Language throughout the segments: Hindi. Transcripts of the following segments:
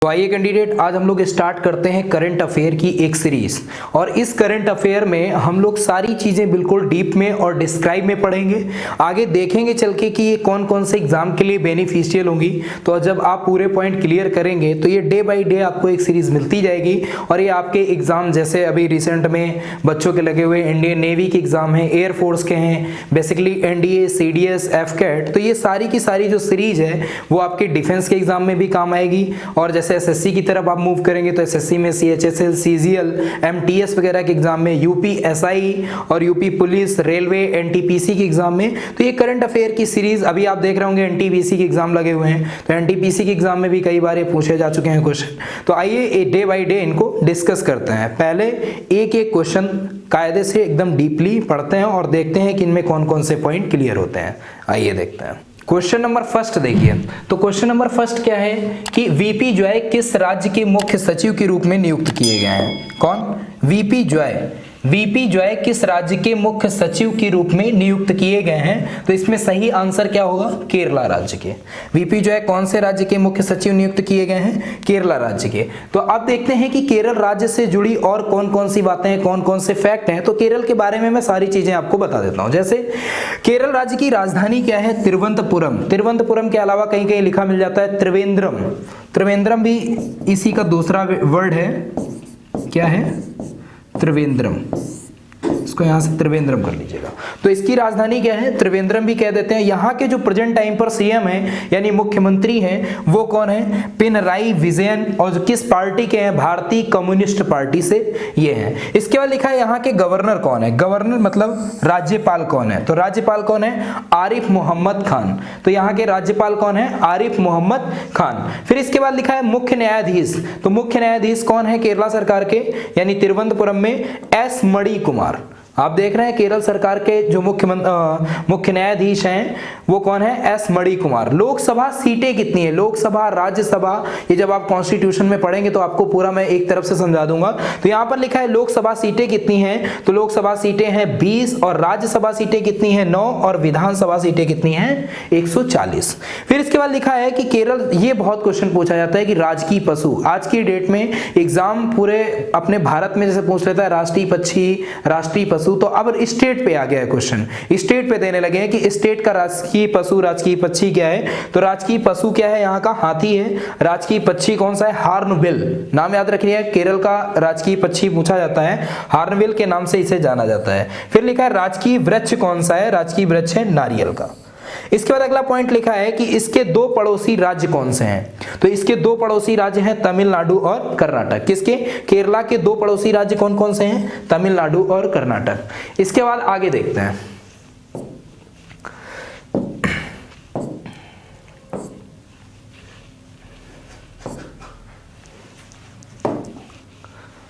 तो आइए कैंडिडेट, आज हम लोग स्टार्ट करते हैं करंट अफेयर की एक सीरीज। और इस करंट अफेयर में हम लोग सारी चीजें बिल्कुल डीप में और डिस्क्राइब में पढ़ेंगे। आगे देखेंगे चल के कि ये कौन कौन से एग्जाम के लिए बेनिफिशियल होंगी। तो जब आप पूरे पॉइंट क्लियर करेंगे तो ये डे बाय डे आपको एक सीरीज मिलती जाएगी। और ये आपके एग्जाम, जैसे अभी रिसेंट में बच्चों के लगे हुए इंडियन नेवी के एग्जाम है, एयरफोर्स के हैं, बेसिकली एनडीए, सीडीएस, एफकेट, तो ये सारी की सारी जो सीरीज है वो आपके डिफेंस के एग्जाम में भी काम आएगी। और जैसे एसएससी की तरफ आप मूव करेंगे तो एसएससी में सीएचएसएल, सीजीएल, एमटीएस वगैरह के एग्जाम में, यूपी एसआई और यूपी पुलिस, रेलवे, एनटीपीसी के एग्जाम में। तो ये करंट अफेयर की सीरीज, अभी आप देख रहे होंगे एनटीपीसी के एग्जाम लगे हुए हैं, तो एनटीपीसी के एग्जाम में भी कई बार ये पूछे जा चुके हैं क्वेश्चन। तो आइए डे बाय डे इनको डिस्कस करते हैं। पहले एक एक क्वेश्चन कायदे से एकदम डीपली पढ़ते हैं और देखते हैं कि इनमें कौन कौन से पॉइंट क्लियर होते हैं। आइए देखते हैं। क्वेश्चन नंबर फर्स्ट देखिए। तो क्वेश्चन नंबर फर्स्ट क्या है कि वीपी जॉय किस राज्य के मुख्य सचिव के रूप में नियुक्त किए गए हैं? कौन? VP Joy. वीपी जॉय किस राज्य के मुख्य सचिव के रूप में नियुक्त किए गए हैं? तो इसमें सही आंसर क्या होगा? केरला राज्य के। वीपी जॉय कौन से राज्य के मुख्य सचिव नियुक्त किए गए हैं? केरला राज्य के। तो अब देखते हैं कि केरल राज्य से जुड़ी और कौन कौन सी बातें हैं, कौन कौन से फैक्ट हैं। तो केरल के बारे में मैं सारी चीजें आपको बता देता हूं। जैसे केरल राज्य की राजधानी क्या है? तिरुवनंतपुरम। तिरुवनंतपुरम के अलावा कहीं कहीं लिखा मिल जाता है त्रिवेंद्रम। त्रिवेंद्रम भी इसी का दूसरा वर्ड है। क्या है? त्रिवेंद्रम। इसको यहां से त्रिवेंद्रम कर लीजिएगा। तो इसकी राजधानी क्या है? त्रिवेंद्रम भी कह देते हैं। यहाँ के जो प्रेजेंट टाइम पर सीएम है यानी मुख्यमंत्री हैं वो कौन है? पिनराई विजयन। और किस पार्टी के हैं? भारतीय कम्युनिस्ट पार्टी से ये हैं। इसके बाद लिखा है यहाँ के गवर्नर कौन है? गवर्नर मतलब राज्यपाल कौन है? तो राज्यपाल कौन है? आरिफ मोहम्मद खान। तो यहाँ के राज्यपाल कौन है? आरिफ मोहम्मद खान। फिर इसके बाद लिखा है मुख्य न्यायाधीश। तो मुख्य न्यायाधीश कौन है केरला सरकार के यानी तिरुवनंतपुरम में? एस मणि कुमार। आप देख रहे हैं केरल सरकार के जो मुख्य न्यायाधीश हैं वो कौन है? एस मणि कुमार। लोकसभा सीटें कितनी है? लोकसभा, राज्यसभा, ये जब आप कॉन्स्टिट्यूशन में पढ़ेंगे तो आपको पूरा मैं एक तरफ से समझा दूंगा। तो यहां पर लिखा है लोकसभा सीटें कितनी हैं? तो लोकसभा सीटें हैं 20 और राज्यसभा सीटें कितनी हैं? 9 और विधानसभा सीटें कितनी हैं? 140। फिर इसके बाद लिखा है कि केरल, ये बहुत क्वेश्चन पूछा जाता है कि राजकीय पशु, आज की डेट में एग्जाम पूरे अपने भारत में जैसे पूछ लेता है राष्ट्रीय पक्षी, राष्ट्रीय पशु, तो अब स्टेट पे आ गया है क्वेश्चन। स्टेट पे देने लगे हैं कि स्टेट का राजकीय पशु, राजकीय पक्षी क्या है? तो राजकीय पशु क्या है? यहाँ का हाथी है। राजकीय पक्षी कौन सा है? हार्नबिल। नाम याद रखिए, केरल का राजकीय पक्षी पूछा जाता है, हार्नबिल के नाम से इसे जाना जाता है। फिर लिखा है राजकीय वृक्ष कौन सा है? राजकीय वृक्ष है नारियल का। इसके बाद अगला पॉइंट लिखा है कि इसके दो पड़ोसी राज्य कौन से हैं? तो इसके दो पड़ोसी राज्य हैं तमिलनाडु और कर्नाटक। किसके? केरला के दो पड़ोसी राज्य कौन कौन से हैं? तमिलनाडु और कर्नाटक। इसके बाद आगे देखते हैं।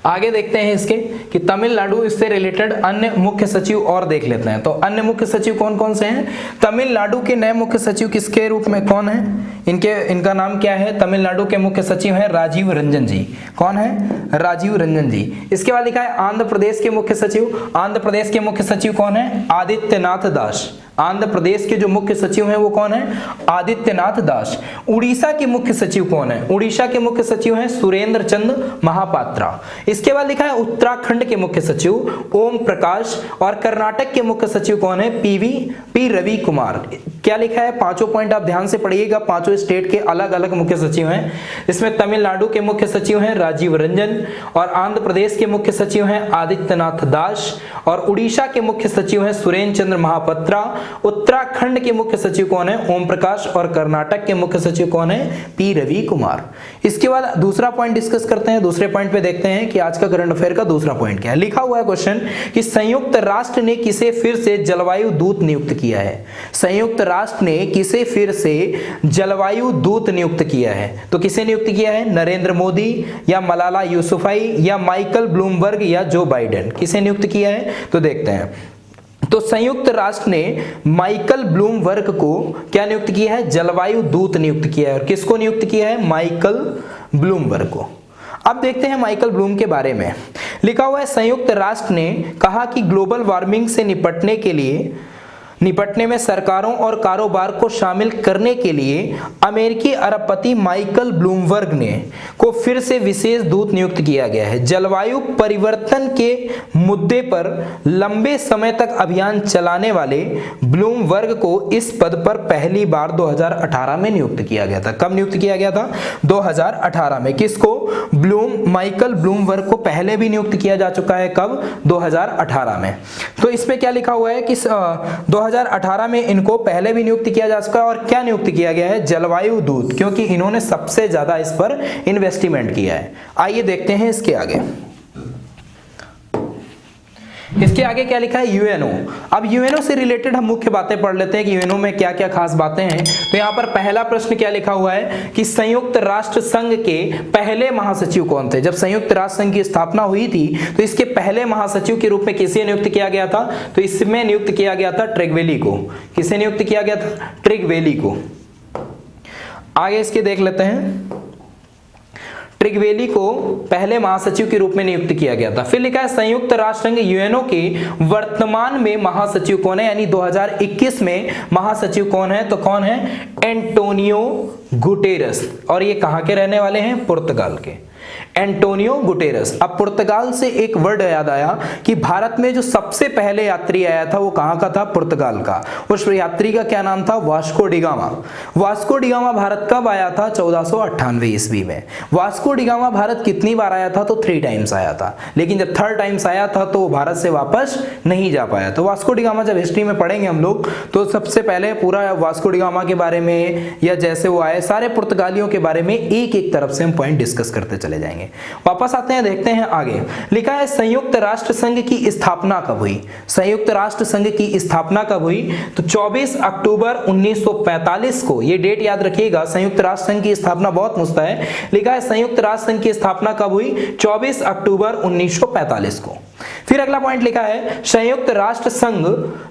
आगे देखते हैं इसके कि तमिलनाडु, इससे रिलेटेड अन्य मुख्य सचिव और देख लेते हैं। तो अन्य मुख्य सचिव कौन कौन से हैं? तमिलनाडु के नए मुख्य सचिव किसके रूप में कौन है? इनका नाम क्या है? तमिलनाडु के मुख्य सचिव हैं राजीव रंजन जी। कौन है? राजीव रंजन जी। इसके बाद लिखा है आंध्र प्रदेश के मुख्य सचिव। आंध्र प्रदेश के मुख्य सचिव कौन है? आदित्यनाथ दास। आंध्र प्रदेश के जो मुख्य सचिव हैं वो कौन है? आदित्यनाथ दास। उड़ीसा के मुख्य सचिव कौन है? उड़ीसा के मुख्य सचिव हैं सुरेंद्र चंद्र महापात्रा। इसके बाद लिखा है उत्तराखंड के मुख्य सचिव ओम प्रकाश। और कर्नाटक के मुख्य सचिव कौन है? पी रवि कुमार। क्या लिखा है? पांचों पॉइंट आप ध्यान से पढ़िएगा। पांचों स्टेट के अलग अलग मुख्य सचिव हैं। इसमें तमिलनाडु के मुख्य सचिव हैं राजीव रंजन, और आंध्र प्रदेश के मुख्य सचिव हैं आदित्यनाथ दास, और उड़ीसा के मुख्य सचिव हैं सुरेंद्र चंद्र महापात्रा। उत्तराखंड के मुख्य सचिव कौन है? ओम प्रकाश। और कर्नाटक के मुख्य सचिव कौन है? पी रवि कुमार। इसके बाद दूसरा पॉइंट डिस्कस करते हैं। दूसरे पॉइंट पे देखते हैं कि आज का करंट अफेयर का दूसरा पॉइंट क्या है। लिखा हुआ है क्वेश्चन कि संयुक्त राष्ट्र ने किसे फिर से जलवायु दूत नियुक्त किया है? संयुक्त राष्ट्र ने किसे फिर से जलवायु दूत नियुक्त किया है? तो किसे नियुक्त किया है? नरेंद्र मोदी या मलाला यूसुफजई या माइकल ब्लूमबर्ग या जो बाइडेन? किसे नियुक्त किया है? तो देखते हैं। तो संयुक्त राष्ट्र ने माइकल ब्लूमबर्ग को क्या नियुक्त किया है? जलवायु दूत नियुक्त किया है। और किसको नियुक्त किया है? माइकल ब्लूमबर्ग को। अब देखते हैं माइकल ब्लूम के बारे में। लिखा हुआ है संयुक्त राष्ट्र ने कहा कि ग्लोबल वार्मिंग से निपटने के लिए निपटने में सरकारों और कारोबार को शामिल करने के लिए अमेरिकी अरबपति माइकल ब्लूमबर्ग ने को फिर से विशेष दूत नियुक्त किया गया है। जलवायु परिवर्तन के मुद्दे पर लंबे समय तक अभियान चलाने वाले ब्लूमबर्ग को इस पद पर पहली बार 2018 में नियुक्त किया गया था। कब नियुक्त किया गया था? 2018 में। किसको? माइकल ब्लूमबर्ग को पहले भी नियुक्त किया जा चुका है। कब? 2018 में। तो इसमें क्या लिखा हुआ है कि 2018 में इनको पहले भी नियुक्त किया जा चुका है। और क्या नियुक्त किया गया है? जलवायु दूत, क्योंकि इन्होंने सबसे ज्यादा इस पर इन्वेस्टमेंट किया है। आइए देखते हैं इसके आगे। इसके आगे क्या लिखा है? यूएनओ। अब यूएनओ से रिलेटेड हम मुख्य बातें पढ़ लेते हैं कि यूएनओ में क्या क्या खास बातें हैं। तो यहाँ पर पहला प्रश्न क्या लिखा हुआ है कि संयुक्त राष्ट्र संघ के पहले महासचिव कौन थे? जब संयुक्त राष्ट्र संघ की स्थापना हुई थी तो इसके पहले महासचिव के रूप में किसे नियुक्त किया गया था? तो इसमें नियुक्त किया गया था ट्रिगवेली को। किसे नियुक्त किया गया था? ट्रिगवेली को। आगे इसके देख लेते हैं। ट्रिगवेली को पहले महासचिव के रूप में नियुक्त किया गया था। फिर लिखा है संयुक्त राष्ट्र संघ यूएनओ के वर्तमान में महासचिव कौन है, यानी 2021 में महासचिव कौन है? तो कौन है? Antonio Guterres. और ये कहां के रहने वाले हैं? पुर्तगाल के। Antonio Guterres. अब पुर्तगाल से एक वर्ड याद आया कि भारत में जो सबसे पहले यात्री आया था वो कहां का था? पुर्तगाल का। उस यात्री का क्या नाम था? Vasco da Gama. Vasco da Gama Bharat कब आया था? 1498 ईस्वी में। वास्को डिगामा भारत कितनी बार आया था? तो 3 टाइम्स आया था। लेकिन जब 3rd टाइम्स आया था तो भारत से वापस नहीं जा पाया। तो वास्को डिगामा जब हिस्ट्री में पढ़ेंगे हम लोग तो सबसे पहले पूरा वास्को डिगामा के बारे में या जैसे वो आए सारे पुर्तगालियों के बारे में एक एक तरफ से हम पॉइंट डिस्कस करते चले जाएंगे। वापस आते हैं, देखते हैं आगे। लिखा है संयुक्त राष्ट्र संघ की स्थापना कब हुई? संयुक्त राष्ट्र संघ की स्थापना कब हुई? तो 24 अक्टूबर 1945 को। ये डेट याद रखिएगा। संयुक्त राष्ट्र संघ की स्थापना बहुत मुश्किल है। लिखा है संयुक्त राष्ट्र संघ की स्थापना कब हुई? 24 अक्टूबर 1945 को। फिर अगला पॉइंट लिखा है संयुक्त राष्ट्र संघ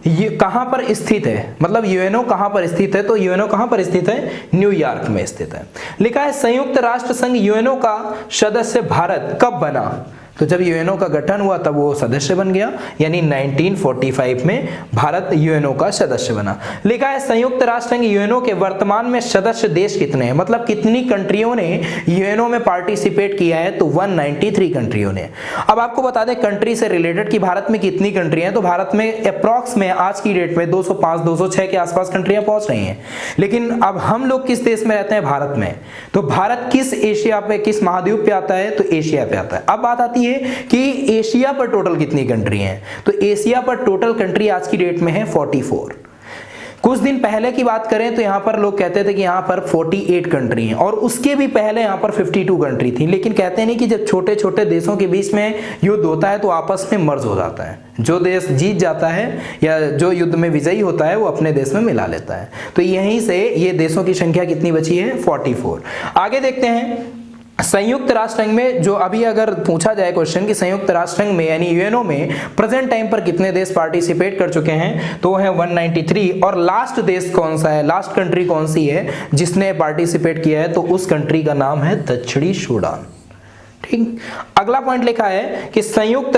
ये कहां पर स्थित है? मतलब यूएनओ कहां पर स्थित है? तो यूएनओ कहां पर स्थित है? न्यूयॉर्क में स्थित है। लिखा है संयुक्त राष्ट्र संघ यूएनओ का सदस्य भारत कब बना? तो जब यूएनओ का गठन हुआ तब वो सदस्य बन गया, यानी 1945 में भारत यूएनओ का सदस्य बना। लिखा है संयुक्त राष्ट्र संघ यूएनओ के वर्तमान में सदस्य देश कितने हैं? मतलब कितनी कंट्रियों ने यूएनओ में पार्टिसिपेट किया है? तो 193 कंट्रियों ने। अब आपको बता दें कंट्री से रिलेटेड कि भारत में कितनी कंट्री हैं। तो भारत में अप्रॉक्स में आज की डेट में 205 206 के आसपास कंट्रियां पहुंच रही हैं। लेकिन अब हम लोग किस देश में रहते हैं? भारत में। तो भारत किस एशिया पे, किस महाद्वीप पे आता है? तो एशिया पे आता है। अब बात आती है कि एशिया पर टोटल कितनी कंट्री हैं। तो एशिया पर टोटल कंट्री आज की डेट में है 44। कुछ दिन पहले की बात करें तो यहां पर लोग कहते थे कि यहां पर 48 कंट्री हैं और उसके भी पहले यहां पर 52 कंट्री थी। लेकिन कहते नहीं कि जब छोटे छोटे देशों के बीच में युद्ध होता है तो आपस में मर्ज हो जाता है। जो देश जीत जाता है या जो युद्ध में विजयी होता है वो अपने देश में मिला लेता है। तो यहीं से ये देशों की संख्या कितनी बची है? 44। आगे देखते हैं संयुक्त राष्ट्र संघ में जो अभी अगर पूछा जाए क्वेश्चन कि संयुक्त राष्ट्र संघ में यानी यूएनओ में प्रेजेंट टाइम पर कितने देश पार्टिसिपेट कर चुके हैं? तो है 193। और लास्ट देश कौन सा है? लास्ट कंट्री कौन सी है जिसने पार्टिसिपेट किया है? तो उस कंट्री का नाम है दक्षिणी सूडान। ठीक। अगला पॉइंट लिखा है कि संयुक्त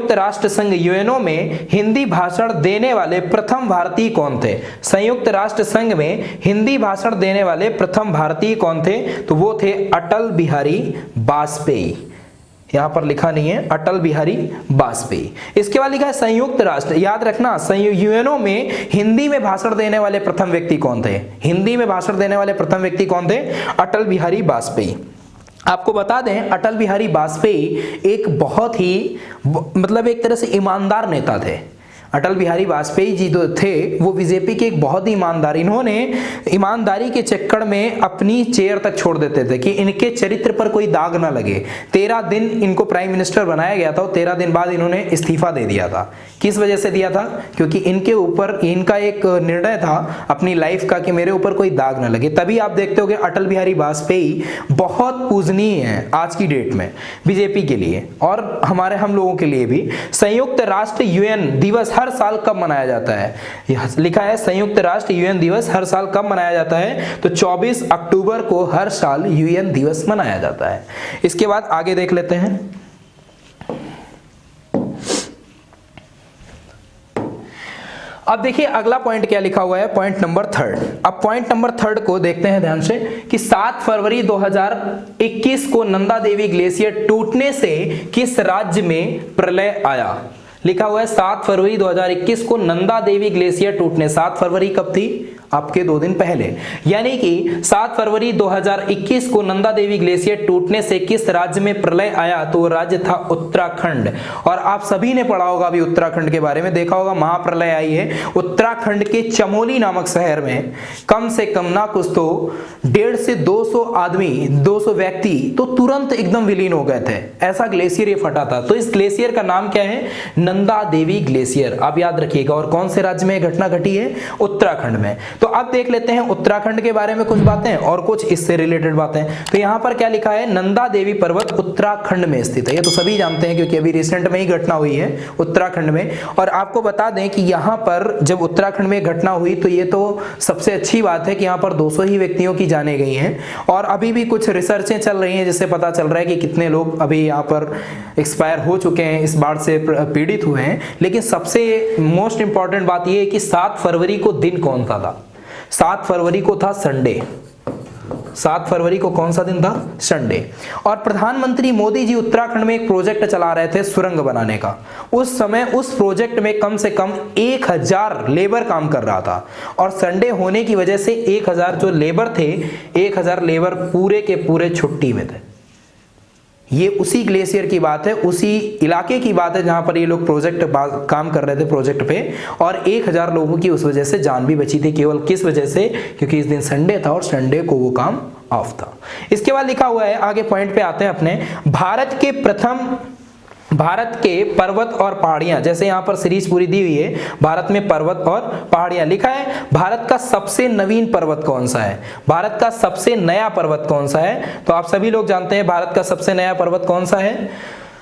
राष्ट्र संघ यूएनओ में हिंदी भाषण देने वाले प्रथम भारतीय कौन थे? संयुक्त राष्ट्र संघ में हिंदी भाषण देने वाले प्रथम भारतीय कौन थे? तो वो थे अटल बिहारी वाजपेयी। यहां पर लिखा नहीं है, अटल बिहारी वाजपेयी। इसके बाद लिखा है संयुक्त राष्ट्र। याद रखना यूएनओ में हिंदी में भाषण देने वाले प्रथम व्यक्ति कौन थे? हिंदी में भाषण देने वाले प्रथम व्यक्ति कौन थे? अटल बिहारी वाजपेयी। आपको बता दें अटल बिहारी वाजपेयी एक बहुत ही मतलब एक तरह से ईमानदार नेता थे। अटल बिहारी वाजपेयी जी जो थे वो बीजेपी के एक बहुत ही इन्होंने ईमानदारी के चक्कर में अपनी चेयर तक छोड़ देते थे कि इनके चरित्र पर कोई दाग ना लगे। 13 दिन इनको प्राइम मिनिस्टर बनाया गया था और 13 दिन बाद इन्होंने इस्तीफा दे दिया था। किस वजह से दिया था? क्योंकि इनके ऊपर इनका एक निर्णय था अपनी लाइफ का कि मेरे ऊपर कोई दाग ना लगे। तभी आप देखते हो कि अटल बिहारी वाजपेयी बहुत पूजनीय है आज की डेट में बीजेपी के लिए और हम लोगों के लिए भी। संयुक्त राष्ट्र यूएन दिवस हर साल कब मनाया जाता है? लिखा है संयुक्त राष्ट्र यूएन दिवस हर साल कब मनाया जाता है? तो 24 अक्टूबर को हर साल यूएन दिवस मनाया जाता है। इसके बाद आगे देख लेते हैं। अब देखिए अगला पॉइंट क्या लिखा हुआ है, पॉइंट नंबर 3। अब पॉइंट नंबर 3 को देखते हैं ध्यान से कि 7 फरवरी 2021 को नंदा देवी ग्लेशियर टूटने से किस राज्य में प्रलय आया। लिखा हुआ है 7 फरवरी 2021 को नंदा देवी ग्लेशियर टूटने, 7 फरवरी कब थी, आपके 2 दिन पहले, यानी कि 7 फरवरी 2021 को नंदा देवी ग्लेशियर टूटने से किस राज्य में प्रलय आया, तो वो राज्य था उत्तराखंड। और आप सभी ने पढ़ा होगा अभी उत्तराखंड के बारे में, देखा होगा महाप्रलय आई है उत्तराखंड के चमोली नामक शहर में। कम से कम ना कुछ तो 150 से 200 आदमी, 200 व्यक्ति तो तुरंत एकदम विलीन हो गए थे, ऐसा ग्लेशियर ये फटा था। तो इस ग्लेशियर का नाम क्या है, नंदा देवी ग्लेशियर, आप याद रखिएगा। और कौन से राज्य में घटना घटी है, उत्तराखंड में। तो अब देख लेते हैं उत्तराखंड के बारे में कुछ बातें और कुछ इससे रिलेटेड बातें। तो यहां पर क्या लिखा है, नंदा देवी पर्वत उत्तराखंड में स्थित है। ये तो सभी जानते हैं क्योंकि अभी रिसेंट में ही घटना हुई है उत्तराखंड में। और आपको बता दें कि यहां पर जब उत्तराखंड में घटना हुई तो ये तो सबसे अच्छी बात है कि यहां पर 200 ही व्यक्तियों की जाने गई हैं। और अभी भी कुछ रिसर्चें चल रही हैं जिससे पता चल रहा है कि कितने लोग अभी यहाँ पर एक्सपायर हो चुके हैं, इस बाढ़ से पीड़ित हुए हैं। लेकिन सबसे मोस्ट इंपॉर्टेंट बात यह है कि 7 फरवरी को दिन कौन सा था, 7 फरवरी को था संडे। 7 फरवरी को कौन सा दिन था, संडे। और प्रधानमंत्री मोदी जी उत्तराखंड में एक प्रोजेक्ट चला रहे थे सुरंग बनाने का। उस समय उस प्रोजेक्ट में कम से कम 1000 लेबर काम कर रहा था। और संडे होने की वजह से 1000 जो लेबर थे, 1000 लेबर पूरे के पूरे छुट्टी में थे। ये उसी ग्लेशियर की बात है, उसी इलाके की बात है जहां पर ये लोग प्रोजेक्ट काम कर रहे थे प्रोजेक्ट पे। और 1000 लोगों की उस वजह से जान भी बची थी। केवल किस वजह से, क्योंकि इस दिन संडे था और संडे को वो काम ऑफ था। इसके बाद लिखा हुआ है, आगे पॉइंट पे आते हैं अपने, भारत के पर्वत और पहाड़ियां, जैसे यहां पर सीरीज पूरी दी हुई है, भारत में पर्वत और पहाड़ियां लिखा है। भारत का सबसे नवीन पर्वत कौन सा है, भारत का सबसे नया पर्वत कौन सा है, तो आप सभी लोग जानते हैं भारत का सबसे नया पर्वत कौन सा है,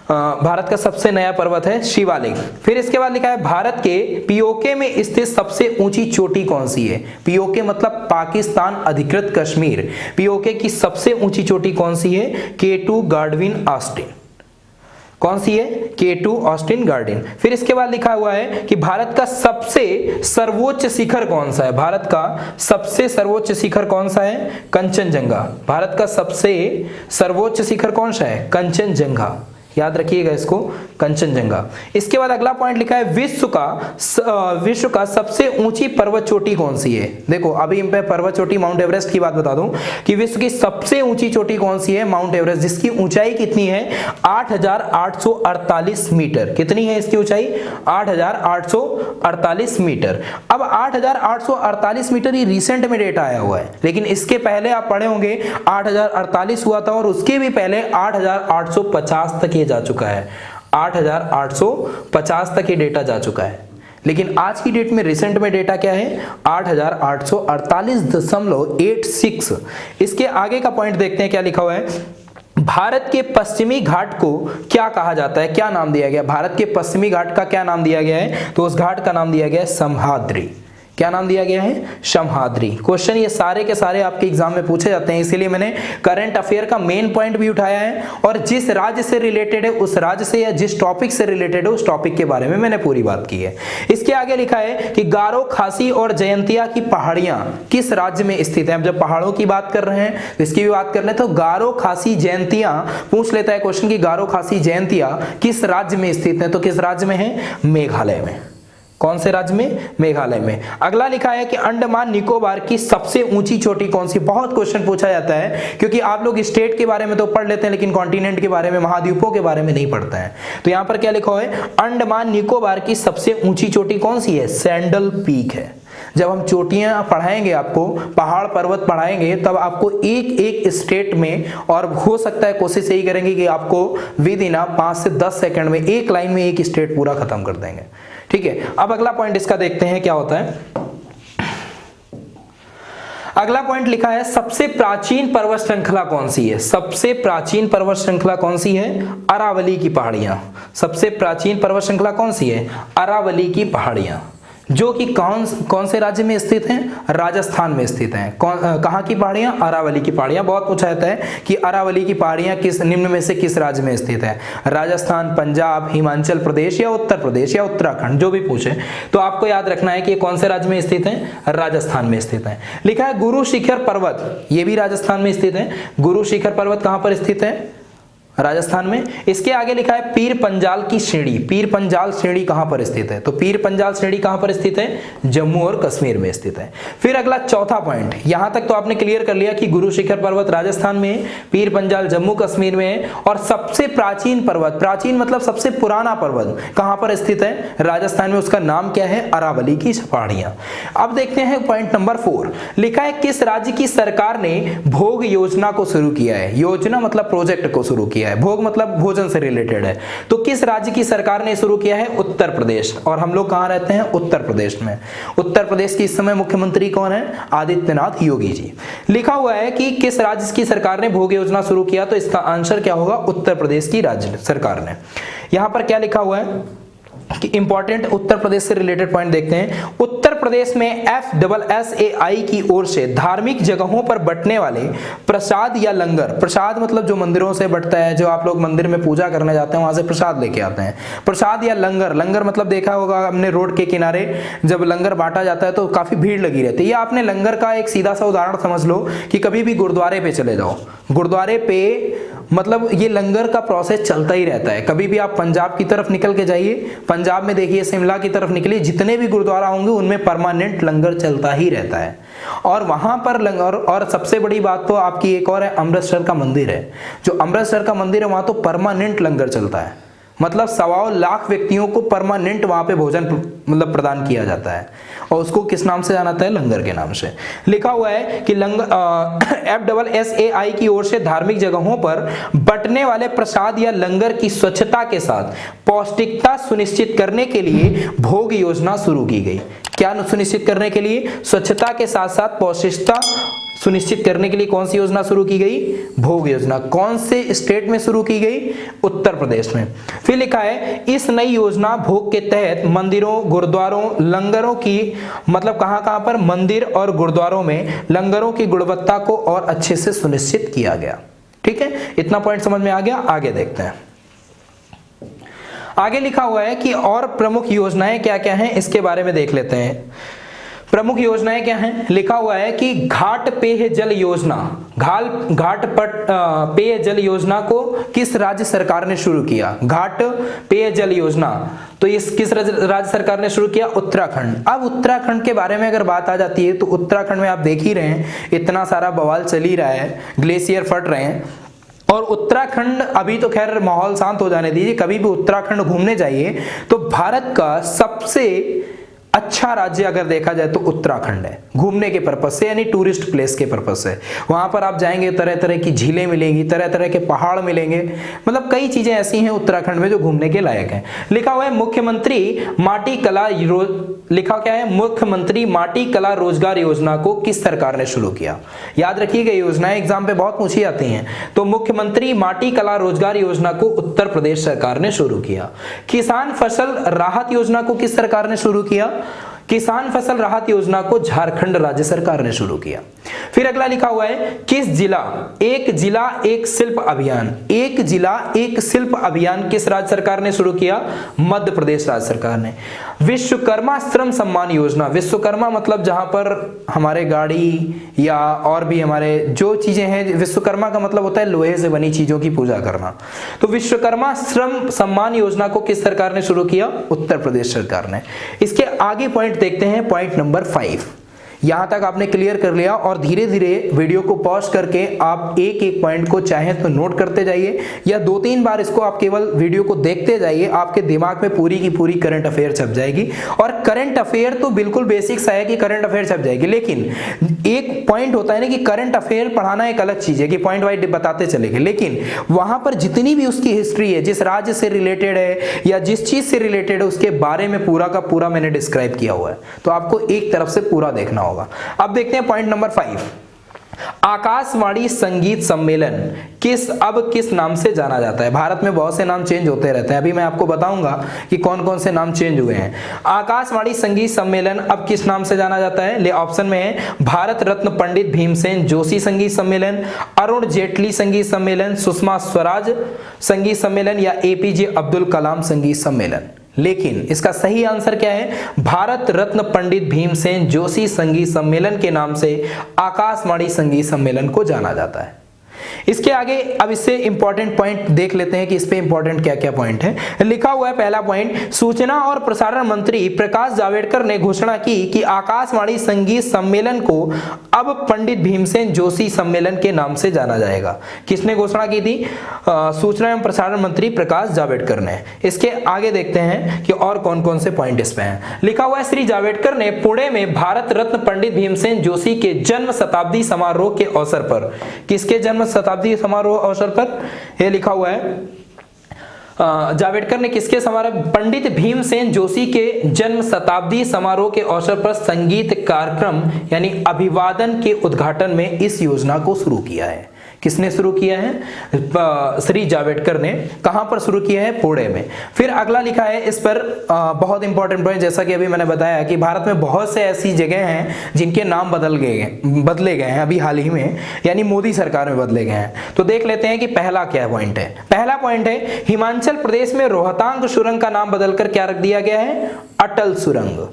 भारत का सबसे नया पर्वत है शिवालिक। फिर इसके बाद लिखा है भारत के पीओके में स्थित सबसे ऊंची चोटी कौन सी है, पीओके मतलब पाकिस्तान अधिकृत कश्मीर, पीओके की सबसे ऊंची चोटी कौन सी है, K2 गार्डविन ऑस्टिन। कौन सी है, K2 ऑस्टिन गार्डन। फिर इसके बाद लिखा हुआ है कि भारत का सबसे सर्वोच्च शिखर कौन सा है, भारत का सबसे सर्वोच्च शिखर कौन सा है, कंचनजंगा। भारत का सबसे सर्वोच्च शिखर कौन सा है, कंचनजंगा, याद रखिएगा इसको, कंचनजंगा। इसके बाद अगला पॉइंट लिखा है विश्व का सबसे ऊंची पर्वत चोटी कौन सी है। देखो अभी मैं पर्वत चोटी माउंट एवरेस्ट की बात बता दूं कि विश्व की सबसे ऊंची चोटी कौन सी है, माउंट एवरेस्ट, जिसकी ऊंचाई कितनी है, 8848 मीटर। कितनी है इसकी ऊंचाई, 8848 मीटर। अब 8848 मीटर ये रिसेंट में डेटा आया हुआ है, लेकिन इसके पहले आप पढ़े होंगे 8048 हुआ था और उसके भी पहले 8850 तक जा चुका है, 8850 तक ये डेटा जा चुका है। लेकिन आज की डेट में रिसेंट में डेटा क्या है, 8848.86। इसके आगे का पॉइंट देखते हैं क्या लिखा हुआ है, भारत के पश्चिमी घाट को क्या कहा जाता है, क्या नाम दिया गया, भारत के पश्चिमी घाट का क्या नाम दिया गया है, तो उस घाट का नाम दिया गया है समहाद्री। क्या नाम दिया गया है, समहाद्री। क्वेश्चन ये सारे के सारे आपके एग्जाम में पूछे जाते हैं, इसीलिए मैंने करंट अफेयर का मेन पॉइंट भी उठाया है और जिस राज्य से रिलेटेड है उस राज्य से या जिस टॉपिक से रिलेटेड है उस टॉपिक के बारे में मैंने पूरी बात की है। इसके आगे लिखा है कि गारो, खासी और जयंतिया की पहाड़ियां किस राज्य में स्थित है। अब जब पहाड़ों की बात कर रहे हैं तो इसकी भी बात कर रहे हैं, तो गारो, खासी, जयंतिया पूछ लेता है क्वेश्चन की गारो, खासी, जयंतिया किस राज्य में स्थित है, तो किस राज्य में है, मेघालय में। कौन से राज्य में, मेघालय में। अगला लिखा है कि अंडमान निकोबार की सबसे ऊंची चोटी कौन सी। बहुत क्वेश्चन पूछा जाता है क्योंकि आप लोग स्टेट के बारे में तो पढ़ लेते हैं लेकिन कॉन्टिनेंट के बारे में, महाद्वीपों के बारे में नहीं पढ़ते हैं। तो यहां पर क्या लिखा है, अंडमान निकोबार की सबसे ऊंची चोटी कौन सी है, सैंडल पीक है। जब हम चोटियां पढ़ाएंगे, आपको पहाड़ पर्वत पढ़ाएंगे, तब आपको एक एक स्टेट में, और हो सकता है कोशिश यही करेंगे कि आपको विद इन 5 से 10 सेकंड में एक लाइन में एक स्टेट पूरा खत्म कर देंगे। ठीक है, अब अगला पॉइंट इसका देखते हैं क्या होता है। अगला पॉइंट लिखा है सबसे प्राचीन पर्वत श्रृंखला कौन सी है, सबसे प्राचीन पर्वत श्रृंखला कौन सी है, अरावली की पहाड़ियां। सबसे प्राचीन पर्वत श्रृंखला कौन सी है, अरावली की पहाड़ियां। जो कि कौन से राज्य में स्थित हैं? राजस्थान में स्थित हैं। कहाँ की पहाड़ियाँ? अरावली की पहाड़ियाँ। बहुत पूछा जाता है कि अरावली की पहाड़ियाँ किस निम्न में से किस राज्य में स्थित है? राजस्थान, पंजाब, हिमाचल प्रदेश या उत्तर प्रदेश या उत्तराखंड, जो भी पूछे तो आपको याद रखना है कि कौन से राज्य में स्थित है? राजस्थान में स्थित है। लिखा है गुरु शिखर पर्वत, ये भी राजस्थान में स्थित है। गुरु शिखर पर्वत कहाँ पर स्थित है? राजस्थान में। इसके आगे लिखा है पीर पंजाल की श्रेणी। पीर पंजाल श्रेणी कहां पर स्थित है? तो पीर पंजाल श्रेणी कहां पर स्थित है? जम्मू और कश्मीर में स्थित है। फिर अगला चौथा पॉइंट, यहां तक तो आपने क्लियर कर लिया कि गुरु शिखर पर्वत राजस्थान में है, पीर पंजाल जम्मू कश्मीर में है, और सबसे प्राचीन पर्वत, प्राचीन मतलब सबसे पुराना पर्वत कहां पर स्थित है? राजस्थान में। उसका नाम क्या है? अरावली की पहाड़ियां। अब देखते हैं पॉइंट नंबर 4, लिखा है किस राज्य की सरकार ने भोग योजना को शुरू किया है? योजना मतलब प्रोजेक्ट को शुरू किया है, भोग मतलब भोजन से रिलेटेड है। तो किस राज्य की सरकार ने शुरू किया है? उत्तर प्रदेश। और हम लोग कहां रहते हैं? उत्तर प्रदेश में। उत्तर प्रदेश की इस समय मुख्यमंत्री कौन है? आदित्यनाथ योगी जी। लिखा हुआ है कि किस राज्य की सरकार ने भोग योजना शुरू किया, तो इसका आंसर क्या होगा? उत्तर प्रदेश की राज्य सरकार ने। यहां पर क्या लिखा हुआ है कि इंपॉर्टेंट उत्तर प्रदेश से रिलेटेड पॉइंट देखते हैं। उत्तर प्रदेश में FSSAI की ओर से धार्मिक जगहों पर बंटने वाले प्रसाद या लंगर, प्रसाद मतलब जो मंदिरों से बंटता है, जो आप लोग मंदिर में पूजा करने जाते हैं वहां से प्रसाद लेके आते हैं, प्रसाद या लंगर। लंगर मतलब देखा होगा हमने रोड के किनारे जब लंगर बांटा जाता है तो काफी भीड़ लगी रहती है। या आपने लंगर का एक सीधा सा उदाहरण समझ लो कि कभी भी गुरुद्वारे पे चले जाओ, गुरुद्वारे पे मतलब ये लंगर का प्रोसेस चलता ही रहता है। कभी भी आप पंजाब की तरफ निकल के जाइए, पंजाब में देखिए शिमला की तरफ निकलिए, जितने भी गुरुद्वारा होंगे उनमें परमानेंट लंगर चलता ही रहता है। और वहां पर लंगर, और सबसे बड़ी बात तो आपकी एक और है, अमृतसर का मंदिर है। जो अमृतसर का मंदिर है वहां तो परमानेंट लंगर चलता है, मतलब 1.25 लाख व्यक्तियों को परमानेंट वहां पे भोजन मतलब प्रदान किया जाता है, और उसको किस नाम से जाना जाता है? लंगर के नाम से। लिखा हुआ है कि FSSAI की ओर से धार्मिक जगहों पर बंटने वाले प्रसाद या लंगर की स्वच्छता के साथ पौष्टिकता सुनिश्चित करने के लिए भोग योजना शुरू की गई। क्या सुनिश्चित करने के लिए? स्वच्छता के साथ साथ पौष्टिकता सुनिश्चित करने के लिए कौन सी योजना शुरू की गई? भोग योजना। कौन से स्टेट में शुरू की गई? उत्तर प्रदेश में। फिर लिखा है इस नई योजना भोग के तहत मंदिरों, गुरुद्वारों, लंगरों की मतलब कहां पर? मंदिर और गुरुद्वारों में लंगरों की गुणवत्ता को और अच्छे से सुनिश्चित किया गया। ठीक है, इतना पॉइंट समझ में आ गया। आगे देखते हैं। आगे लिखा हुआ है कि और प्रमुख योजनाएं क्या क्या हैं, इसके बारे में देख लेते हैं। प्रमुख योजनाएं क्या हैं? लिखा हुआ है कि घाट पेयजल योजना, घाट पेयजल योजना को किस राज्य सरकार ने शुरू किया? घाट पेयजल योजना तो इस किस राज्य सरकार ने शुरू किया? उत्तराखंड। अब उत्तराखंड के बारे में अगर बात आ जाती है तो उत्तराखंड में आप देख ही रहे हैं इतना सारा बवाल चल ही रहा है, ग्लेशियर फट रहे हैं। और उत्तराखंड अभी तो खैर माहौल शांत हो जाने दीजिए, कभी भी उत्तराखंड घूमने जाइए तो भारत का सबसे अच्छा राज्य अगर देखा जाए तो उत्तराखंड है, घूमने के पर्पज से, यानी टूरिस्ट प्लेस के पर्पज से। वहां पर आप जाएंगे तरह तरह की झीलें मिलेंगी, तरह तरह के पहाड़ मिलेंगे, मतलब कई चीजें ऐसी हैं उत्तराखंड में जो घूमने के लायक हैं। लिखा हुआ है मुख्यमंत्री माटी कला लिखा क्या है? मुख्यमंत्री माटी कला रोजगार योजना को किस सरकार ने शुरू किया? याद रखिएगा योजनाएं एग्जाम पे बहुत पूछी जाती हैं। तो मुख्यमंत्री माटी कला रोजगार योजना को उत्तर प्रदेश सरकार ने शुरू किया। किसान फसल राहत योजना को किस सरकार ने शुरू किया? किसान फसल राहत योजना को झारखंड राज्य सरकार ने शुरू किया। फिर अगला लिखा हुआ है किस जिला एक शिल्प अभियान, एक जिला एक शिल्प अभियान किस राज्य सरकार ने शुरू किया? मध्य प्रदेश राज्य सरकार ने। विश्वकर्मा श्रम सम्मान योजना, विश्वकर्मा मतलब जहां पर हमारे गाड़ी या और भी हमारे जो चीजें हैं, विश्वकर्मा का मतलब होता है लोहे से बनी चीजों की पूजा करना। तो विश्वकर्मा श्रम सम्मान योजना को किस सरकार ने शुरू किया? उत्तर प्रदेश सरकार ने। इसके आगे पॉइंट देखते हैं, पॉइंट नंबर 5। यहां तक आपने क्लियर कर लिया और धीरे धीरे वीडियो को पॉज करके आप एक एक पॉइंट को चाहे तो नोट करते जाइए या 2-3 बार इसको आप केवल वीडियो को देखते जाइए, आपके दिमाग में पूरी की पूरी करंट अफेयर छप जाएगी। और करंट अफेयर तो बिल्कुल बेसिक सा है कि करंट अफेयर छप जाएगी, लेकिन एक पॉइंट होता है ना कि करंट अफेयर पढ़ाना एक अलग चीज है कि पॉइंट वाइज बताते चलेंगे, लेकिन वहां पर जितनी भी उसकी हिस्ट्री है, जिस राज्य से रिलेटेड है या जिस चीज से रिलेटेड है, उसके बारे में पूरा का पूरा मैंने डिस्क्राइब किया हुआ है, तो आपको एक तरफ से पूरा देखना होगा। अब देखते हैं पॉइंट नंबर 5। आकाशवाणी संगीत सम्मेलन किस नाम से जाना जाता है? भारत में बहुत से नाम चेंज होते रहते हैं, अभी मैं आपको बताऊंगा कि कौन कौन से नाम चेंज हुए हैं। आकाशवाणी संगीत सम्मेलन अब किस नाम से जाना जाता है? ले ऑप्शन में है भारत रत्न पंडित भीमसेन जोशी संगीत सम्मेलन, अरुण जेटली संगीत सम्मेलन, सुषमा स्वराज संगीत सम्मेलन या एपीजे अब्दुल कलाम संगीत सम्मेलन। लेकिन इसका सही आंसर क्या है? भारत रत्न पंडित भीमसेन जोशी संगीत सम्मेलन के नाम से आकाशवाणी संगीत सम्मेलन को जाना जाता है। इसके आगे अब इससे इंपॉर्टेंट पॉइंट देख लेते हैं कि इस पे इंपॉर्टेंट क्या क्या पॉइंट है। लिखा हुआ है पहला पॉइंट, सूचना और प्रसारण मंत्री प्रकाश जावड़ेकर ने घोषणा की कि आकाशवाणी संगीत सम्मेलन को अब पंडित भीमसेन जोशी सम्मेलन के नाम से जाना जाएगा। किसने घोषणा की थी? सूचना एवं प्रसारण मंत्री प्रकाश जावड़ेकर ने। इसके आगे देखते हैं कि और कौन कौन से पॉइंट इस पे हैं। लिखा हुआ है श्री जावड़ेकर ने पुणे में भारत रत्न पंडित भीमसेन जोशी के जन्म शताब्दी समारोह के अवसर पर, किसके जन्म शताब्दी समारोह अवसर पर, यह लिखा हुआ है जावड़ेकर ने किसके समारोह, पंडित भीमसेन जोशी के जन्म शताब्दी समारोह के अवसर पर संगीत कार्यक्रम यानी अभिवादन के उद्घाटन में इस योजना को शुरू किया है। किसने शुरू किया है? श्री जावड़ेकर ने। कहां पर शुरू किया है? पुणे में। फिर अगला लिखा है इस पर बहुत इंपॉर्टेंट पॉइंट, जैसा कि अभी मैंने बताया कि भारत में बहुत से ऐसी जगह हैं जिनके नाम बदले गए हैं अभी हाल ही में, यानी मोदी सरकार में बदले गए हैं। तो देख लेते हैं कि पहला क्या पॉइंट है। पहला पॉइंट है हिमाचल प्रदेश में रोहतांग सुरंग का नाम बदलकर क्या रख दिया गया है? अटल सुरंग।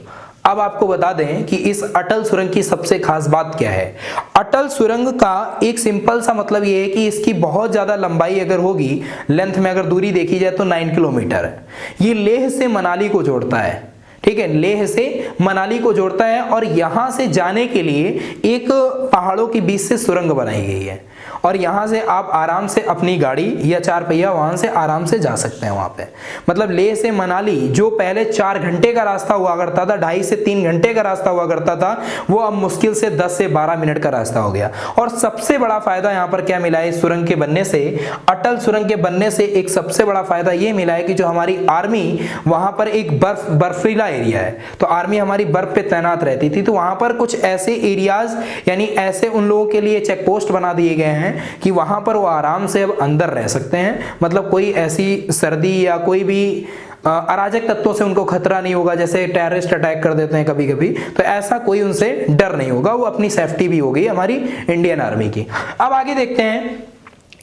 अब आपको बता दें कि इस अटल सुरंग की सबसे खास बात क्या है। अटल सुरंग का एक सिंपल सा मतलब ये है कि इसकी बहुत ज्यादा लंबाई अगर होगी, लेंथ में अगर दूरी देखी जाए तो 9 किलोमीटर है। ये लेह से मनाली को जोड़ता है, ठीक है, लेह से मनाली को जोड़ता है और यहां से जाने के लिए एक पहाड़ों के बीच से सुरंग बनाई गई है और यहां से आप आराम से अपनी गाड़ी या 4 पहिया वाहन से आराम से जा सकते हैं वहां पे। मतलब लेह से मनाली जो पहले 4 घंटे का रास्ता हुआ करता था, 2.5 से 3 घंटे का रास्ता हुआ करता था, वो अब मुश्किल से 10 से 12 मिनट का रास्ता हो गया। और सबसे बड़ा फायदा यहाँ पर क्या मिला है इस सुरंग के बनने से? अटल सुरंग के बनने से एक सबसे बड़ा फायदा ये मिला है कि जो हमारी आर्मी, वहां पर एक बर्फीला एरिया है, तो आर्मी हमारी बर्फ पे तैनात रहती थी, तो वहां पर कुछ ऐसे एरियाज यानी ऐसे उन लोगों के लिए चेक पोस्ट बना दिए गए हैं कि वहां पर वो आराम से अब अंदर रह सकते हैं। मतलब कोई ऐसी सर्दी या कोई भी अराजक तत्वों से उनको खतरा नहीं होगा, जैसे टेररिस्ट अटैक कर देते हैं कभी कभी, तो ऐसा कोई उनसे डर नहीं होगा। वो अपनी सेफ्टी भी होगी हमारी इंडियन आर्मी की। अब आगे देखते हैं,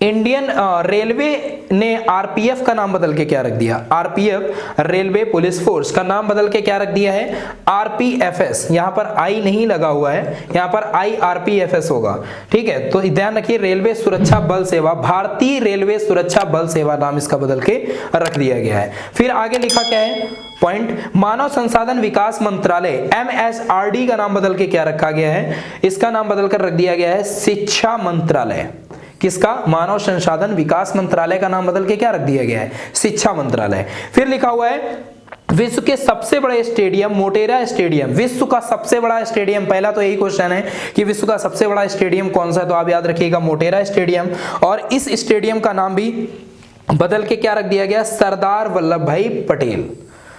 इंडियन रेलवे ने आरपीएफ का नाम बदल के क्या रख दिया? आरपीएफ रेलवे पुलिस फोर्स का नाम बदल के क्या रख दिया है? आरपीएफएस। यहां पर आई नहीं लगा हुआ है, यहां पर आईआरपीएफएस होगा, ठीक है। तो ध्यान रखिए, रेलवे सुरक्षा बल सेवा, भारतीय रेलवे सुरक्षा बल सेवा नाम इसका बदल के रख दिया गया है। फिर आगे लिखा क्या है पॉइंट, मानव संसाधन विकास मंत्रालय एमएसआरडी का नाम बदल के क्या रखा गया है? इसका नाम बदलकर रख दिया गया है शिक्षा मंत्रालय। किसका? मानव संसाधन विकास मंत्रालय का नाम बदल के क्या रख दिया गया है? शिक्षा मंत्रालय। फिर लिखा हुआ है विश्व के सबसे बड़े स्टेडियम मोटेरा स्टेडियम, विश्व का सबसे बड़ा स्टेडियम, पहला तो यही क्वेश्चन है कि विश्व का सबसे बड़ा स्टेडियम कौन सा है, तो आप याद रखिएगा मोटेरा स्टेडियम। और इस स्टेडियम का नाम भी बदल के क्या रख दिया गया? सरदार वल्लभ भाई पटेल।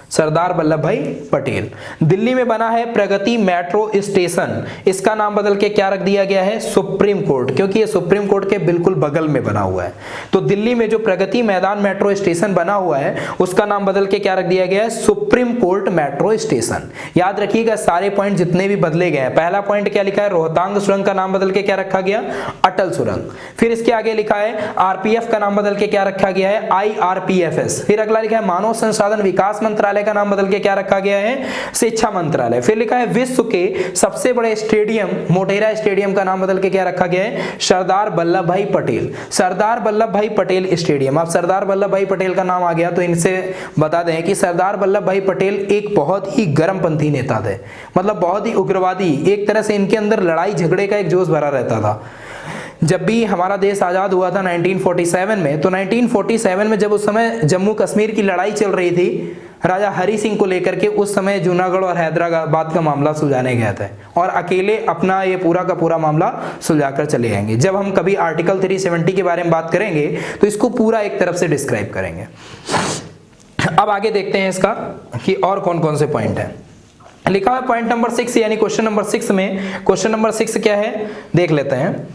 सरदार वल्लभ भाई पटेल। दिल्ली में बना है प्रगति मेट्रो स्टेशन, इसका नाम बदल के क्या रख दिया गया है? सुप्रीम कोर्ट, क्योंकि ये सुप्रीम कोर्ट के बिल्कुल बगल में बना हुआ है। तो दिल्ली में जो प्रगति मैदान मेट्रो स्टेशन बना हुआ है उसका नाम बदल के क्या रख दिया गया है? Supreme court metro station. याद रखिएगा सारे पॉइंट जितने भी बदले गए हैं। पहला पॉइंट क्या लिखा है? रोहतांग सुरंग का नाम बदल के क्या रखा गया? अटल सुरंग। फिर इसके आगे लिखा है आरपीएफ का नाम बदल के क्या रखा गया है? आईआरपीएफएस। फिर अगला लिखा है मानव संसाधन विकास मंत्रालय का नाम बदल के क्या रखा गया है? शिक्षा मंत्रालय। फिर लिखा है विश्व के सबसे बड़े स्टेडियम मोटेरा स्टेडियम का नाम बदल के क्या रखा गया है? सरदार वल्लभ भाई पटेल। सरदार वल्लभ भाई पटेल स्टेडियम। अब सरदार वल्लभ भाई पटेल का नाम आ गया तो इनसे बता दें कि सरदार वल्लभ भाई पटेल एक बहुत ही गर्मपंथी नेता थे, मतलब बहुत ही उग्रवादी, एक तरह से इनके अंदर लड़ाई झगड़े का एक जोश भरा रहता था। जब भी हमारा देश आजाद हुआ था 1947 में, तो 1947 में जब उस समय जम्मू कश्मीर की लड़ाई चल रही थी राजा हरि सिंह को लेकर के, उस समय जूनागढ़ और हैदराबाद का मामला सुलझाने गए थे और अकेले अपना ये पूरा का पूरा मामला सुलझाकर चले आएंगे। जब हम कभी आर्टिकल 370 के बारे में बात करेंगे तो इसको पूरा एक तरफ से डिस्क्राइब करेंगे। अब आगे देखते हैं इसका कि और कौन कौन से पॉइंट हैं। लिखा हुआ पॉइंट नंबर 6 यानी क्वेश्चन नंबर 6 में, क्वेश्चन नंबर 6 क्या है देख लेते हैं।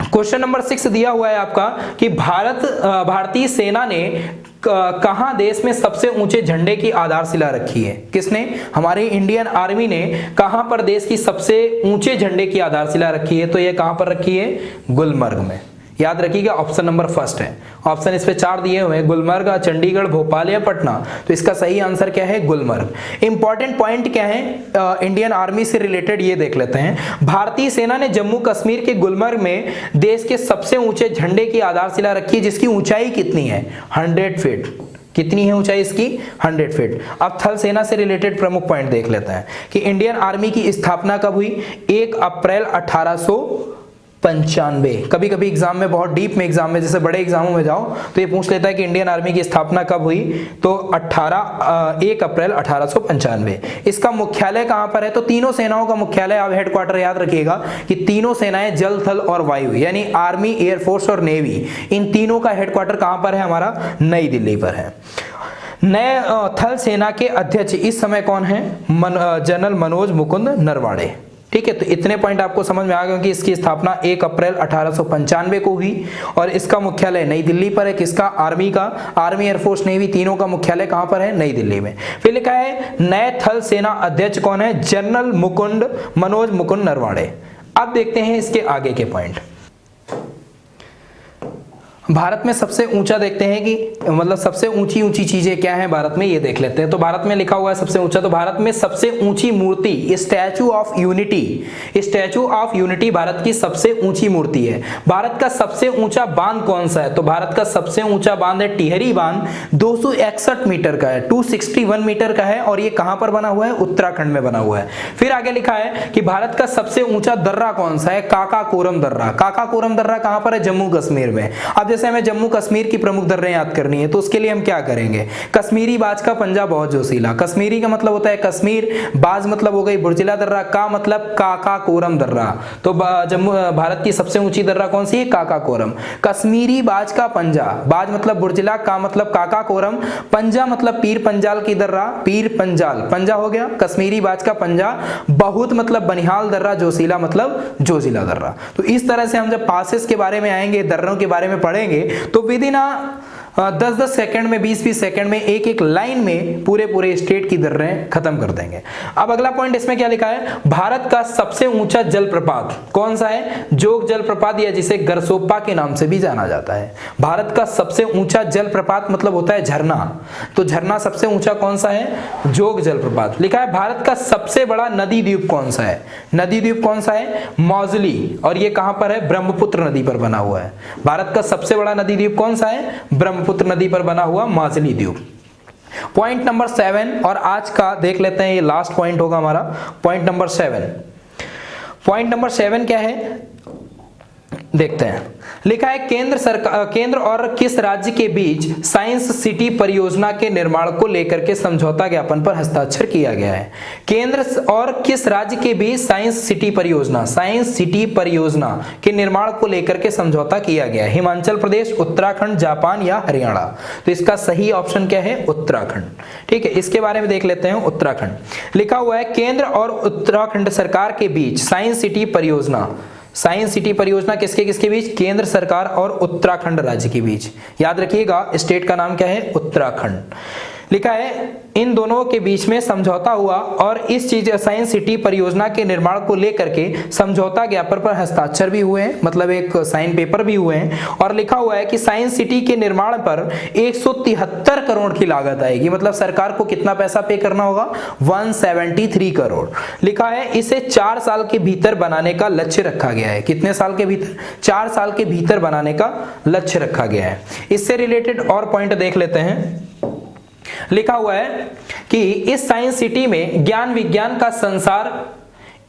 क्वेश्चन नंबर 6 दिया हुआ है आपका कि भारतीय सेना ने कहां देश में सबसे ऊंचे झंडे की आधारशिला रखी है? किसने? हमारी इंडियन आर्मी ने कहां पर देश की सबसे ऊंचे झंडे की आधारशिला रखी है? तो ये कहां पर रखी है? गुलमर्ग में। याद रखिएगा ऑप्शन नंबर फर्स्ट है। ऑप्शन इस पे 4 दिए हुए हैं, गुलमर्ग, चंडीगढ़, भोपाल या पटना। तो इसका सही आंसर क्या है? गुलमर्ग। इंपॉर्टेंट पॉइंट क्या है इंडियन आर्मी से रिलेटेड, ये देख लेते हैं। भारतीय सेना ने जम्मू कश्मीर के गुलमर्ग में देश के सबसे ऊंचे झंडे की आधारशिला रखी है, जिसकी ऊंचाई कितनी है? 100 फीट। कितनी है ऊंचाई इसकी? 100 फीट। अब थल सेना से रिलेटेड प्रमुख पॉइंट देख लेते हैं कि इंडियन आर्मी की स्थापना कब हुई? 1 अप्रैल 1895। कभी कभी एग्जाम में, बहुत डीप में एग्जाम में, जैसे बड़े एग्जामों में जाओ तो ये पूछ लेता है कि इंडियन आर्मी की स्थापना कब हुई? तो 1 अप्रैल 1895। इसका मुख्यालय कहां पर है? तो तीनों सेनाओं का मुख्यालय, आप हेडक्वार्टर याद रखिएगा कि तीनों सेनाएं जल, थल और वायु, यानी आर्मी, एयरफोर्स और नेवी, इन तीनों का हेडक्वार्टर कहां पर है? हमारा नई दिल्ली पर है। नए थल सेना के अध्यक्ष इस समय कौन है? जनरल मनोज मुकुंद नरवाणे। ठीक है, तो इतने पॉइंट आपको समझ में आ गए कि इसकी स्थापना 1 अप्रैल 1895 को हुई और इसका मुख्यालय नई दिल्ली पर है। किसका? आर्मी का। आर्मी, एयरफोर्स, नेवी तीनों का मुख्यालय कहां पर है? नई दिल्ली में। फिर लिखा है नए थल सेना अध्यक्ष कौन है? जनरल मनोज मुकुंद नरवाणे। अब देखते हैं इसके आगे के पॉइंट। भारत में सबसे ऊंचा देखते हैं कि मतलब सबसे ऊंची ऊंची चीजें क्या हैं भारत में, ये देख लेते हैं। तो भारत में लिखा हुआ है सबसे ऊंचा, तो भारत में सबसे ऊंची मूर्ति Statue of Unity, Statue of Unity भारत की सबसे ऊंची मूर्ति है। भारत का सबसे ऊंचा बांध कौन सा है? तो भारत का सबसे ऊंचा बांध है टिहरी बांध, 261 मीटर का है, 261 मीटर का है और ये कहां पर बना हुआ है? उत्तराखंड में बना हुआ है। फिर आगे लिखा है कि भारत का सबसे ऊंचा दर्रा कौन सा है? काकाकोरम दर्रा। काकाकोरम दर्रा कहां पर है? जम्मू कश्मीर में। अब जैसे हमें जम्मू कश्मीर की प्रमुख दर्रे याद करनी है तो उसके लिए हम क्या करेंगे? कश्मीरी बाज का पंजा बहुत जोशीला। कश्मीरी का मतलब होता है कश्मीर, बाज मतलब हो गई बुर्जिला दर्रा, का मतलब काकाकोरम दर्रा। तो जम्मू भारत की सबसे ऊंची दर्रा कौन सी है? काकाकोरम। कश्मीरी बाज का पंजा, बाज मतलब बुर्जिला, का मतलब काकाकोरम, पंजा मतलब पीर पंजाल की दर्रा, पीर पंजाल, पंजा हो गया। कश्मीरी बाज का पंजा, बहुत मतलब बनिहाल दर्रा, जोशीला मतलब जोजिला दर्रा। तो इस तरह से हम जब पासेस के बारे में आएंगे, दर्रों के बारे में पढ़ेंगे तो विद इन 10-10 सेकंड में, 20-20 सेकंड में एक एक लाइन में पूरे स्टेट की दर्रें खत्म कर देंगे। अब अगला पॉइंट इसमें क्या लिखा है? भारत का सबसे ऊंचा जलप्रपात कौन सा है? जोग जलप्रपात, या जिसे गरसोप्पा के नाम से भी जाना जाता है। भारत का सबसे ऊंचा जलप्रपात मतलब होता है झरना, तो झरना सबसे ऊंचा कौन सा है? जोग जलप्रपात। लिखा है भारत का सबसे बड़ा नदी द्वीप कौन सा है? नदी द्वीप कौन सा है? मौजली, और ये कहां पर है? ब्रह्मपुत्र नदी पर बना हुआ है। भारत का सबसे बड़ा नदी द्वीप कौन सा है? ब्रह्मपुत्र नदी पर बना हुआ मौजली द्वीप। पॉइंट नंबर 7 और आज का देख लेते हैं, ये लास्ट पॉइंट होगा हमारा। पॉइंट नंबर 7, पॉइंट नंबर 7 क्या है देखते हैं। लिखा है केंद्र और किस राज्य के बीच साइंस सिटी परियोजना के निर्माण को लेकर के समझौता ज्ञापन पर हस्ताक्षर किया गया है? केंद्र और किस राज्य के बीच साइंस सिटी परियोजना के निर्माण को लेकर के समझौता किया गया है? हिमाचल प्रदेश, उत्तराखंड, जापान या हरियाणा? तो इसका सही ऑप्शन क्या है? उत्तराखंड। ठीक है, इसके बारे में देख लेते हैं। उत्तराखंड लिखा हुआ है केंद्र और उत्तराखंड सरकार के बीच साइंस सिटी परियोजना, साइंस सिटी परियोजना किसके किसके बीच? केंद्र सरकार और उत्तराखंड राज्य के बीच। याद रखिएगा स्टेट का नाम क्या है? उत्तराखंड। लिखा है इन दोनों के बीच में समझौता हुआ और इस चीज साइंस सिटी परियोजना के निर्माण को लेकर के समझौता ज्ञापन पर हस्ताक्षर भी हुए हैं, मतलब एक साइन पेपर भी हुए हैं। और लिखा हुआ है कि साइंस सिटी के निर्माण पर 173 करोड़ की लागत आएगी, मतलब सरकार को कितना पैसा पे करना होगा? 173 करोड़। लिखा है इसे 4 साल के भीतर बनाने का लक्ष्य रखा गया है। कितने साल के भीतर? 4 साल के भीतर बनाने का लक्ष्य रखा गया है। इससे रिलेटेड और पॉइंट देख लेते हैं। लिखा हुआ है कि इस साइंस सिटी में ज्ञान विज्ञान का संसार,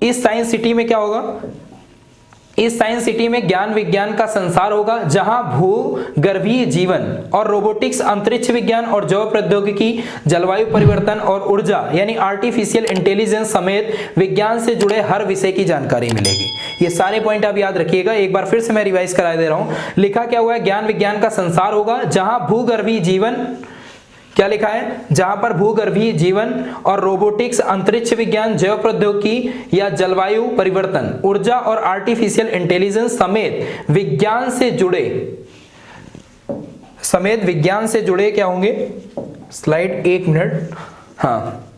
इस साइंस सिटी में क्या होगा? इस साइंस सिटी में ज्ञान विज्ञान का संसार होगा, जहां भूगर्भीय जीवन और रोबोटिक्स, अंतरिक्ष विज्ञान और जैव प्रौद्योगिकी, जलवायु परिवर्तन और ऊर्जा यानी आर्टिफिशियल इंटेलिजेंस समेत विज्ञान से जुड़े हर विषय की जानकारी मिलेगी। ये सारे पॉइंट आप याद रखिएगा। एक बार फिर से मैं रिवाइज करा दे रहा हूं। लिखा क्या हुआ है? ज्ञान विज्ञान का संसार होगा जहां भूगर्भीय जीवन क्या लिखा है, जहां पर भूगर्भीय जीवन और रोबोटिक्स, अंतरिक्ष विज्ञान, जैव प्रौद्योगिकी या जलवायु परिवर्तन, ऊर्जा और आर्टिफिशियल इंटेलिजेंस समेत विज्ञान से जुड़े क्या होंगे, स्लाइड 1 मिनट, हाँ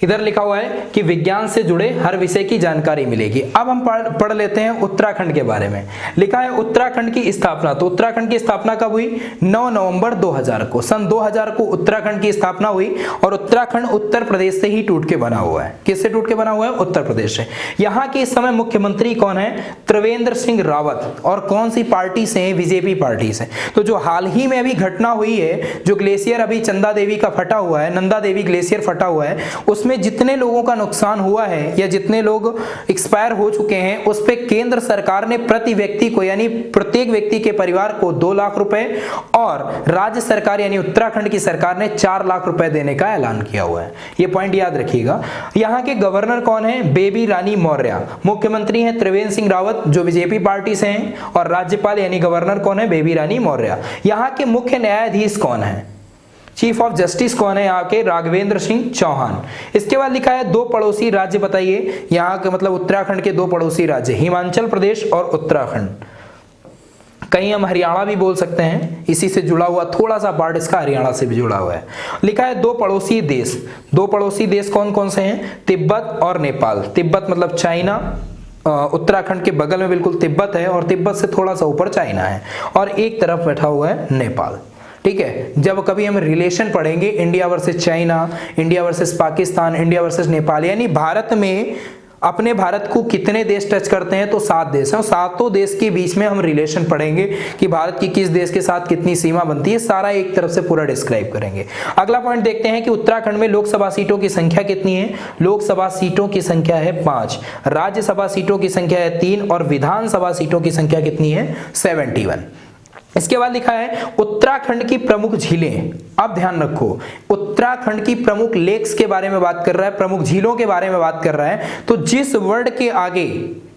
इधर लिखा हुआ है कि विज्ञान से जुड़े हर विषय की जानकारी मिलेगी। अब हम पढ़ लेते हैं उत्तराखंड के बारे में। लिखा है उत्तराखंड की स्थापना, तो उत्तराखंड की स्थापना कब हुई, 9 नवंबर 2000 को, सन 2000 को उत्तराखंड की स्थापना हुई और उत्तराखंड उत्तर प्रदेश से ही टूट के बना हुआ है। किससे टूट के बना हुआ है, उत्तर प्रदेश से। यहाँ के इस समय मुख्यमंत्री कौन है, त्रिवेंद्र सिंह रावत, और कौन सी पार्टी से है, बीजेपी पार्टी से। तो जो हाल ही में अभी घटना हुई है, जो ग्लेशियर अभी चंदा देवी का फटा हुआ है, नंदा देवी ग्लेशियर फटा हुआ है, उसमें जितने लोगों का नुकसान हुआ है या जितने लोग एक्सपायर हो चुके हैं, उस पे केंद्र सरकार ने प्रति व्यक्ति को यानी प्रत्येक व्यक्ति के परिवार को 2 लाख रुपए और राज्य सरकार यानी उत्तराखंड की सरकार ने 4 लाख रुपए देने का ऐलान किया हुआ है। ये पॉइंट याद रखिएगा। यहाँ के गवर्नर कौन है, बेबी रानी मौर्य। मुख्यमंत्री हैं त्रिवेंद्र सिंह रावत जो बीजेपी पार्टी से हैं, और राज्यपाल यानी गवर्नर कौन है, बेबी रानी मौर्य। यहाँ के मुख्य न्यायाधीश कौन है, चीफ ऑफ जस्टिस कौन है, यहाँ के राघवेंद्र सिंह चौहान। इसके बाद लिखा है 2 पड़ोसी राज्य बताइए। यहाँ के मतलब उत्तराखंड के 2 पड़ोसी राज्य, हिमाचल प्रदेश और उत्तराखंड। कहीं हम हरियाणा भी बोल सकते हैं, इसी से जुड़ा हुआ थोड़ा सा पार्ट इसका हरियाणा से भी जुड़ा हुआ है। लिखा है 2 पड़ोसी देश। 2 पड़ोसी देश कौन कौन से हैं, तिब्बत और नेपाल। तिब्बत मतलब चाइना, उत्तराखंड के बगल में बिल्कुल तिब्बत है और तिब्बत से थोड़ा सा ऊपर चाइना है, और एक तरफ बैठा हुआ है नेपाल। ठीक है, जब कभी हम रिलेशन पढ़ेंगे India versus China, India versus Pakistan, India versus Nepal, यानी भारत में अपने भारत को कितने देश टच करते हैं, तो 7 देश हैं। 7 देश के बीच में हम रिलेशन पढ़ेंगे कि भारत की किस देश के साथ कितनी सीमा बनती है, सारा एक तरफ से पूरा डिस्क्राइब करेंगे। अगला पॉइंट देखते हैं कि उत्तराखंड में लोकसभा सीटों की संख्या कितनी है। लोकसभा सीटों की संख्या है 5, राज्यसभा सीटों की संख्या है 3 और विधानसभा सीटों की संख्या कितनी है, 71। इसके बाद लिखा है उत्तराखंड की प्रमुख झीलें। अब ध्यान रखो, उत्तराखंड की प्रमुख लेक्स के बारे में बात कर रहा है, प्रमुख झीलों के बारे में बात कर रहा है। तो जिस वर्ड के आगे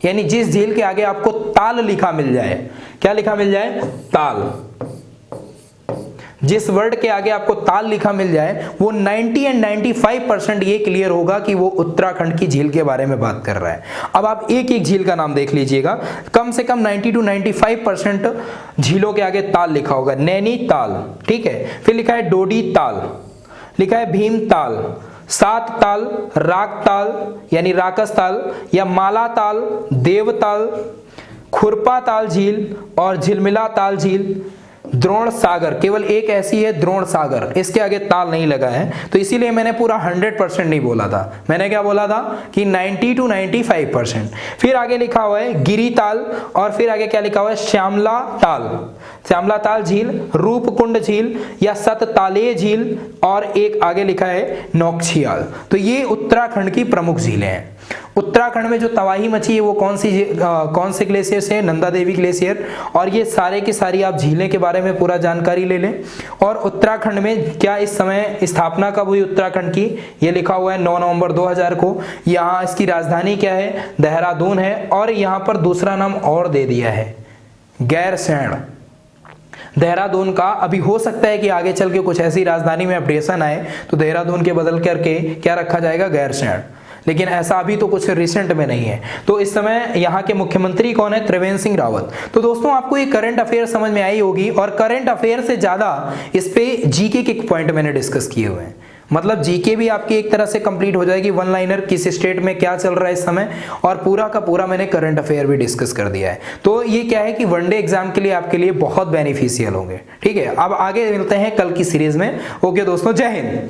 यानी जिस झील के आगे आपको ताल लिखा मिल जाए, क्या लिखा मिल जाए, ताल, जिस वर्ड के आगे आपको ताल लिखा मिल जाए, वो 90 और 95% ये क्लियर होगा कि वो उत्तराखंड की झील के बारे में बात कर रहा है। अब आप एक एक झील का नाम देख लीजिएगा, कम से कम 90 to 95% झीलों के आगे ताल लिखा होगा। नैनी ताल, ठीक है, फिर लिखा है डोडी ताल, लिखा है भीम ताल, सात ताल, राग ताल यानी राकस ताल या माला ताल, देव ताल, खुरपा ताल झील और झिलमिला ताल झील, द्रोण सागर, केवल एक ऐसी है द्रोण सागर, इसके आगे ताल नहीं लगा है, तो इसीलिए मैंने पूरा 100% नहीं बोला था। मैंने क्या बोला था कि 90 to 95%। फिर आगे लिखा हुआ है गिरी ताल और फिर आगे क्या लिखा हुआ है, श्यामला ताल, श्यामला ताल झील, रूपकुंड झील या सततालेय झील, और एक आगे लिखा है नौक्छियाल। तो ये उत्तराखंड की प्रमुख झीलें हैं। उत्तराखंड में जो तबाही मची है वो कौन से ग्लेशियर से, नंदा देवी ग्लेशियर, और ये सारे की सारी आप झीलें के बारे में पूरा जानकारी ले लें। और उत्तराखंड में क्या इस समय स्थापना कब हुई उत्तराखंड की, ये लिखा हुआ है 9 नवंबर 2000 को। यहाँ इसकी राजधानी क्या है, देहरादून है, और यहाँ पर दूसरा नाम और दे दिया है गैरसैंण। देहरादून का अभी हो सकता है कि आगे चल के कुछ ऐसी राजधानी में अपडेशन आए तो देहरादून के बदल करके क्या रखा जाएगा, गैरसैंण, लेकिन ऐसा अभी तो कुछ रिसेंट में नहीं है। तो इस समय यहाँ के मुख्यमंत्री कौन है, त्रिवेंद्र सिंह रावत। तो दोस्तों आपको ये करंट अफेयर समझ में आई होगी, और करंट अफेयर से ज्यादा इस पे जीके के पॉइंट मैंने डिस्कस किए हुए हैं। मतलब जीके भी आपकी एक तरह से कंप्लीट हो जाएगी, 1 लाइनर किस स्टेट में क्या चल रहा है इस समय, और पूरा का पूरा मैंने करंट अफेयर भी डिस्कस कर दिया है। तो ये क्या है कि वनडे एग्जाम के लिए आपके लिए बहुत बेनिफिशियल होंगे। ठीक है, अब आगे मिलते हैं कल की सीरीज में। ओके दोस्तों, जय हिंद।